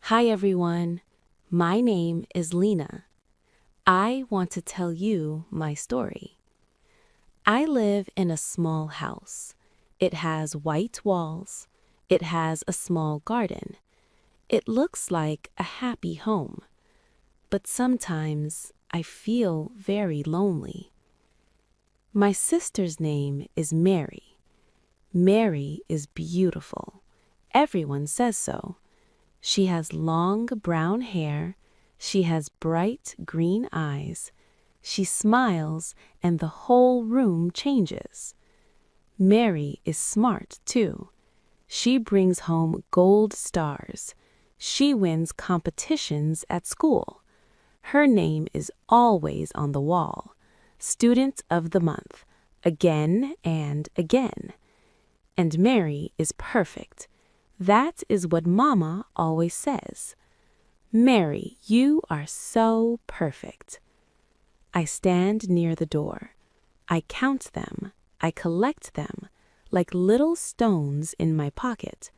Hi everyone, my name is Lena. I want to tell you my story. I live in a small house. It has white walls. It has a small garden. It looks like a happy home. But sometimes I feel very lonely. My sister's name is Mary. Mary is beautiful. Everyone says so. She has long brown hair, she has bright green eyes, she smiles and the whole room changes. Mary is smart too. She brings home gold stars. She wins competitions at school. Her name is always on the wall. Student of the month, again and again. And Mary is perfect. That is what Mama always says. Mary, you are so perfect. I stand near the door. I count them. I collect them, like little stones in my pocket.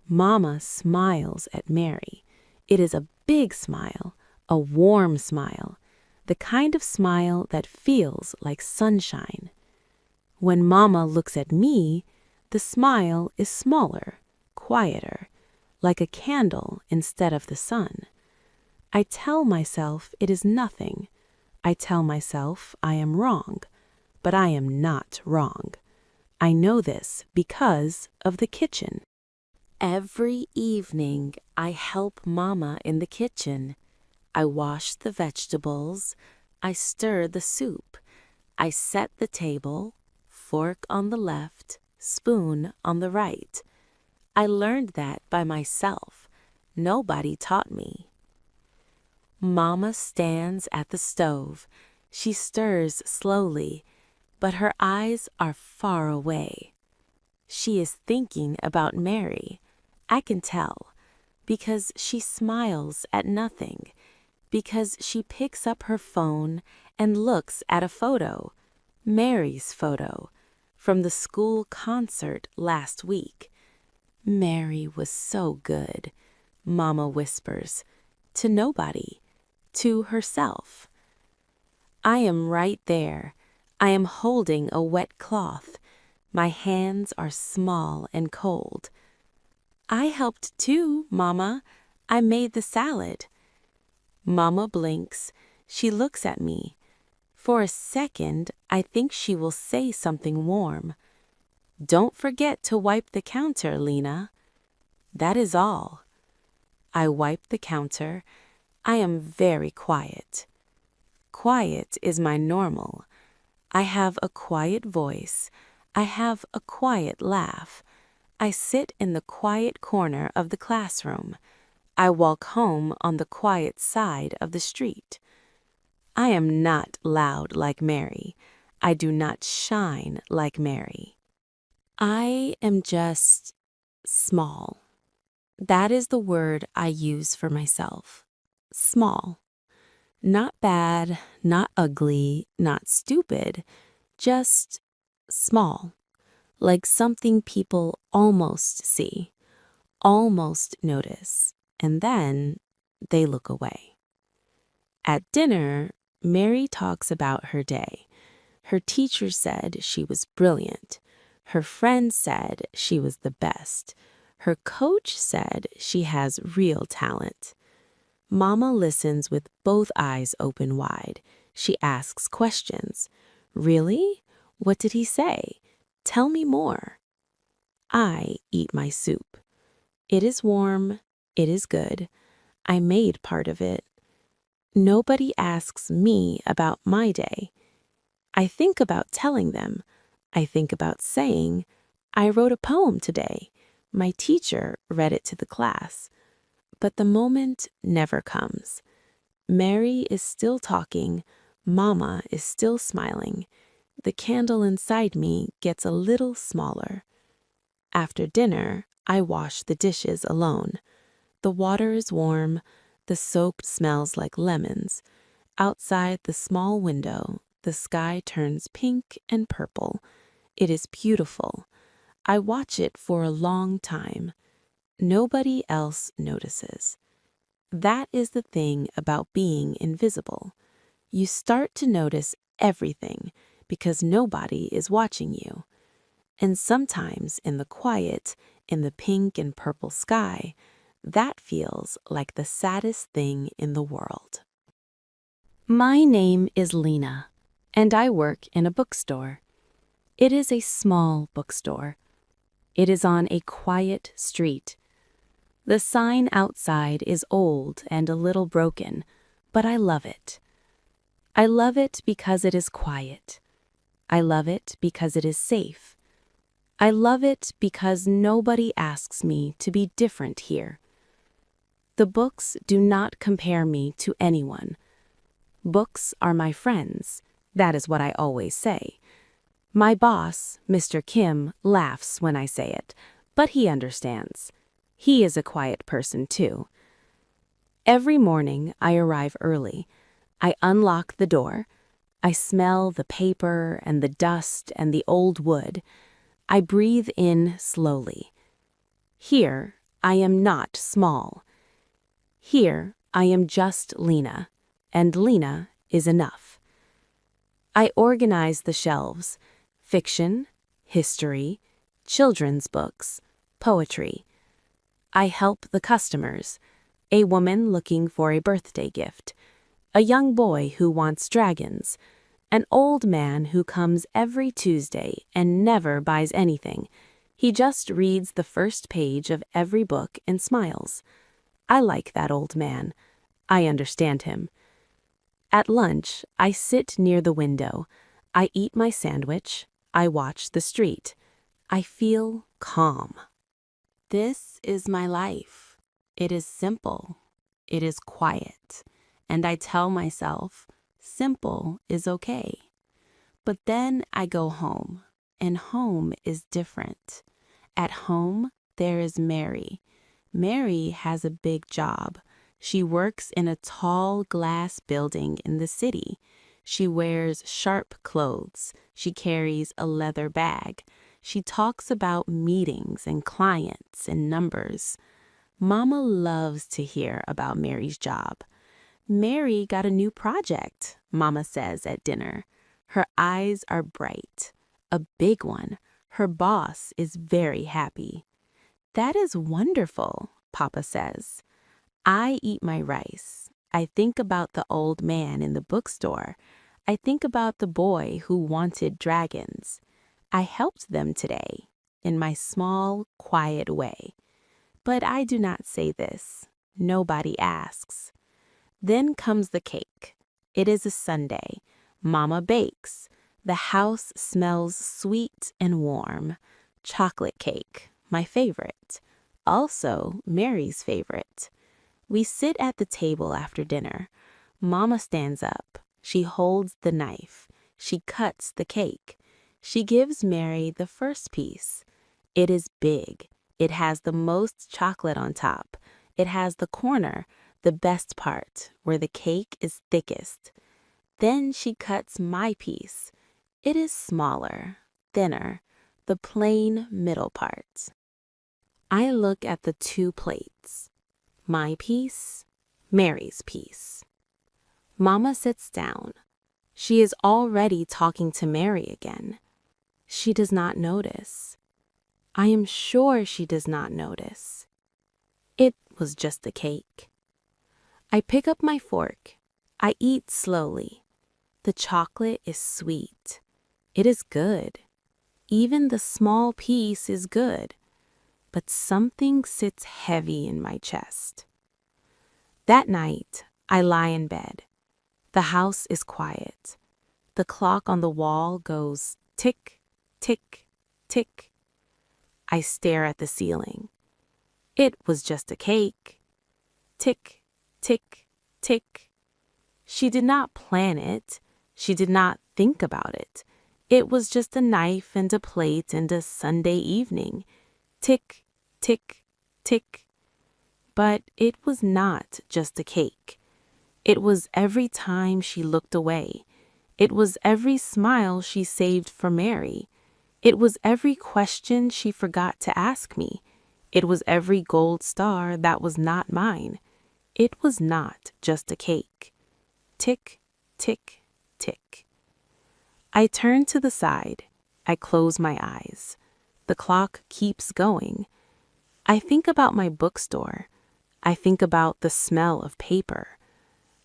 Mama smiles at Mary. It is a big smile, a warm smile, the kind of smile that feels like sunshine. When Mama looks at me, the smile is smaller, quieter, like a candle instead of the sun. I tell myself it is nothing. I tell myself I am wrong, but I am not wrong. I know this because of the kitchen. Every evening I help Mama in the kitchen. I wash the vegetables. I stir the soup. I set the table, fork on the left, spoon on the right. I learned that by myself. Nobody taught me. Mama stands at the stove. She stirs slowly, but her eyes are far away. She is thinking about Mary. I can tell, because she smiles at nothing, because she picks up her phone and looks at a photo, Mary's photo, from the school concert last week. Mary was so good, Mama whispers, to nobody, to herself. I am right there. I am holding a wet cloth. My hands are small and cold. I helped too, Mama. I made the salad. Mama blinks. She looks at me. For a second, I think she will say something warm. Don't forget to wipe the counter, Lena. That is all. I wipe the counter. I am very quiet. Quiet is my normal. I have a quiet voice. I have a quiet laugh. I sit in the quiet corner of the classroom. I walk home on the quiet side of the street. I am not loud like Mary. I do not shine like Mary. I am just small. That is the word I use for myself. Small. Not bad, not ugly, not stupid, just small. Like something people almost see, almost notice, and then they look away. At dinner, Mary talks about her day. Her teacher said she was brilliant. Her friend said she was the best. Her coach said she has real talent. Mama listens with both eyes open wide. She asks questions. Really? What did he say? Tell me more. I eat my soup. It is warm. It is good. I made part of it. Nobody asks me about my day. I think about telling them. I think about saying, I wrote a poem today. My teacher read it to the class. But the moment never comes. Mary is still talking. Mama is still smiling. The candle inside me gets a little smaller. After dinner, I wash the dishes alone. The water is warm. The soap smells like lemons. Outside the small window, the sky turns pink and purple. It is beautiful. I watch it for a long time. Nobody else notices. That is the thing about being invisible. You start to notice everything because nobody is watching you. And sometimes in the quiet, in the pink and purple sky, that feels like the saddest thing in the world. My name is Lena, and I work in a bookstore. It is a small bookstore. It is on a quiet street. The sign outside is old and a little broken, but I love it. I love it because it is quiet. I love it because it is safe. I love it because nobody asks me to be different here. The books do not compare me to anyone. Books are my friends. That is what I always say. My boss, Mr. Kim, laughs when I say it, but he understands. He is a quiet person too. Every morning I arrive early. I unlock the door. I smell the paper and the dust and the old wood. I breathe in slowly. Here I am not small. Here I am just Lena, and Lena is enough. I organize the shelves: fiction, history, children's books, poetry. I help the customers: a woman looking for a birthday gift, a young boy who wants dragons, an old man who comes every Tuesday and never buys anything. He just reads the first page of every book and smiles. I like that old man. I understand him. At lunch, I sit near the window. I eat my sandwich. I watch the street. I feel calm. This is my life. It is simple. It is quiet. And I tell myself, simple is okay. But then I go home, and home is different. At home, there is Mary. Mary has a big job. She works in a tall glass building in the city. She wears sharp clothes. She carries a leather bag. She talks about meetings and clients and numbers. Mama loves to hear about Mary's job. Mary got a new project, Mama says at dinner. Her eyes are bright. A big one. Her boss is very happy. That is wonderful, Papa says. I eat my rice. I think about the old man in the bookstore. I think about the boy who wanted dragons. I helped them today, in my small, quiet way. But I do not say this. Nobody asks. Then comes the cake. It is a Sunday. Mama bakes. The house smells sweet and warm. Chocolate cake, my favorite. Also, Mary's favorite. We sit at the table after dinner. Mama stands up. She holds the knife. She cuts the cake. She gives Mary the first piece. It is big. It has the most chocolate on top. It has the corner, the best part, where the cake is thickest. Then she cuts my piece. It is smaller, thinner, the plain middle part. I look at the two plates. My piece, Mary's piece. Mama sits down. She is already talking to Mary again. She does not notice. I am sure she does not notice. It was just a cake. I pick up my fork. I eat slowly. The chocolate is sweet. It is good. Even the small piece is good. But something sits heavy in my chest. That night, I lie in bed. The house is quiet. The clock on the wall goes tick, tick, tick. I stare at the ceiling. It was just a cake. Tick, tick, tick. She did not plan it. She did not think about it. It was just a knife and a plate and a Sunday evening. Tick, tick, tick. But it was not just a cake. It was every time she looked away. It was every smile she saved for Mary. It was every question she forgot to ask me. It was every gold star that was not mine. It was not just a cake. Tick, tick, tick. I turn to the side. I close my eyes. The clock keeps going. I think about my bookstore. I think about the smell of paper.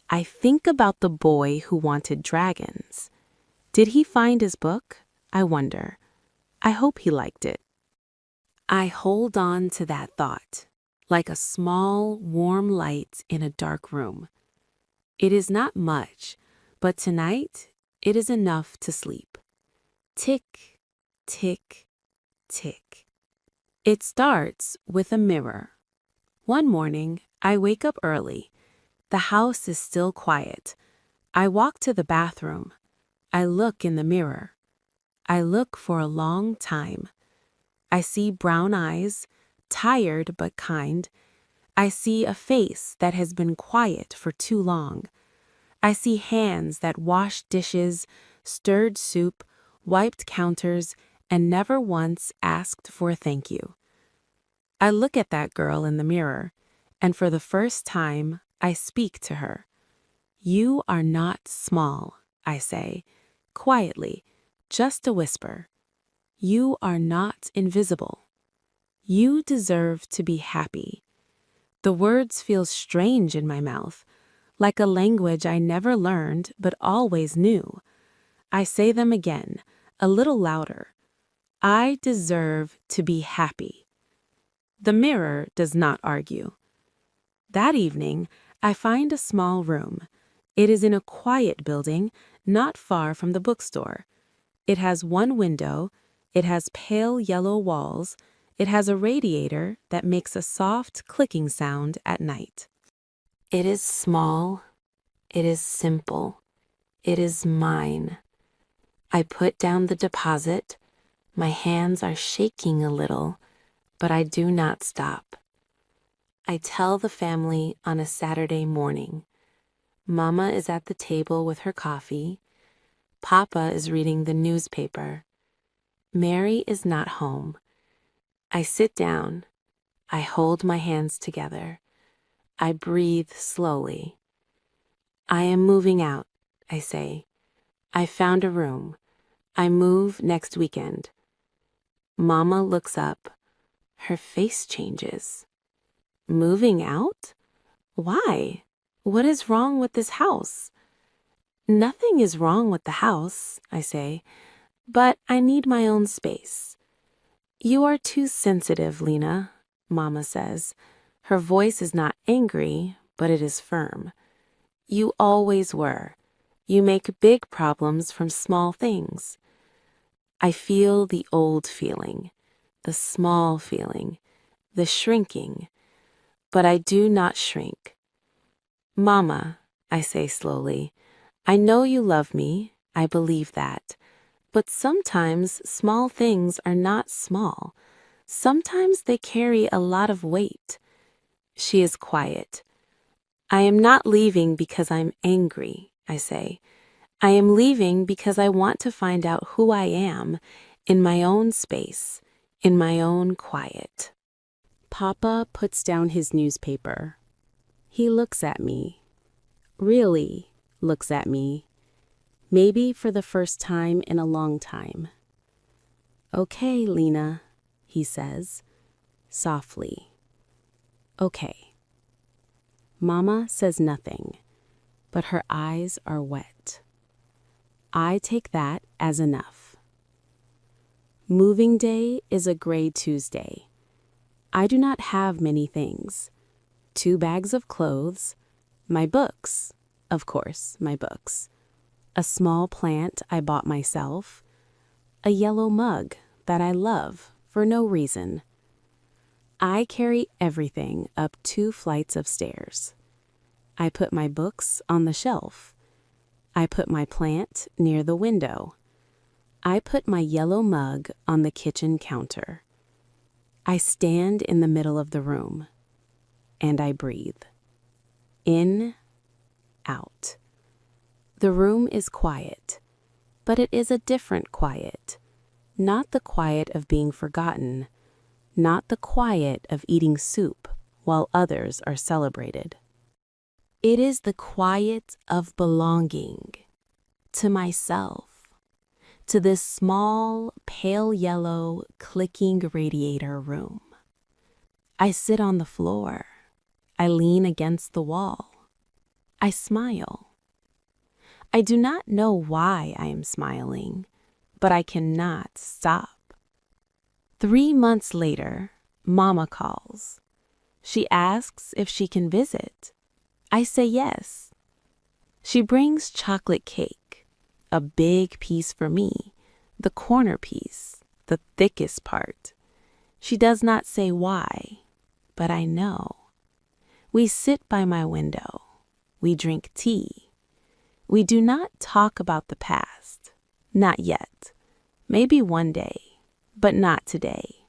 I think about the boy who wanted dragons. Did he find his book? I wonder. I hope he liked it. I hold on to that thought, like a small, warm light in a dark room. It is not much, but tonight it is enough to sleep. Tick, tick, tick. It starts with a mirror. One morning, I wake up early. The house is still quiet. I walk to the bathroom. I look in the mirror. I look for a long time. I see brown eyes, tired but kind. I see a face that has been quiet for too long. I see hands that washed dishes, stirred soup, wiped counters, and never once asked for a thank you. I look at that girl in the mirror, and for the first time, I speak to her. You are not small, I say, quietly, just a whisper. You are not invisible. You deserve to be happy. The words feel strange in my mouth, like a language I never learned but always knew. I say them again, a little louder. I deserve to be happy. The mirror does not argue. That evening, I find a small room. It is in a quiet building, not far from the bookstore. It has one window. It has pale yellow walls. It has a radiator that makes a soft clicking sound at night. It is small. It is simple. It is mine. I put down the deposit. My hands are shaking a little, but I do not stop. I tell the family on a Saturday morning. Mama is at the table with her coffee. Papa is reading the newspaper. Mary is not home. I sit down. I hold my hands together. I breathe slowly. I am moving out, I say. I found a room. I move next weekend. Mama looks up. Her face changes. Moving out? Why? What is wrong with this house? Nothing is wrong with the house, I say, but I need my own space. You are too sensitive, Lena, Mama says. Her voice is not angry, but it is firm. You always were. You make big problems from small things. I feel the old feeling, the small feeling, the shrinking, but I do not shrink. Mama, I say slowly, I know you love me, I believe that, but sometimes small things are not small. Sometimes they carry a lot of weight. She is quiet. I am not leaving because I'm angry, I say. I am leaving because I want to find out who I am in my own space, in my own quiet. Papa puts down his newspaper. He looks at me. Really looks at me. Maybe for the first time in a long time. Okay, Lena, he says, softly. Okay. Mama says nothing, but her eyes are wet. I take that as enough. Moving day is a gray Tuesday. I do not have many things. 2 bags of clothes, my books, of course, my books, a small plant I bought myself, a yellow mug that I love for no reason. I carry everything up 2 flights of stairs. I put my books on the shelf. I put my plant near the window. I put my yellow mug on the kitchen counter. I stand in the middle of the room, and I breathe. In, out. The room is quiet, but it is a different quiet. Not the quiet of being forgotten, not the quiet of eating soup while others are celebrated. It is the quiet of belonging to myself, to this small, pale yellow, clicking radiator room. I sit on the floor. I lean against the wall. I smile. I do not know why I am smiling, but I cannot stop. 3 months later, Mama calls. She asks if she can visit. I say yes. She brings chocolate cake, a big piece for me, the corner piece, the thickest part. She does not say why, but I know. We sit by my window. We drink tea. We do not talk about the past. Not yet. Maybe one day, but not today.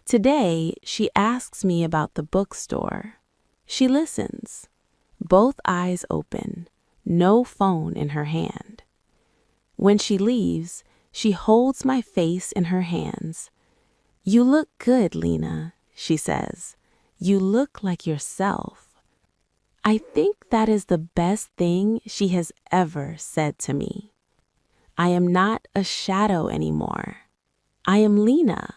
Today, she asks me about the bookstore. She listens, both eyes open, no phone in her hand. When she leaves, she holds my face in her hands. "You look good, Lena," she says. "You look like yourself." I think that is the best thing she has ever said to me. I am not a shadow anymore. I am Lena,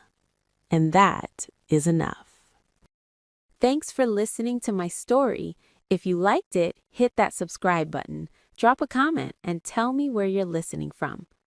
and that is enough. Thanks for listening to my story. If you liked it, hit that subscribe button, drop a comment, and tell me where you're listening from.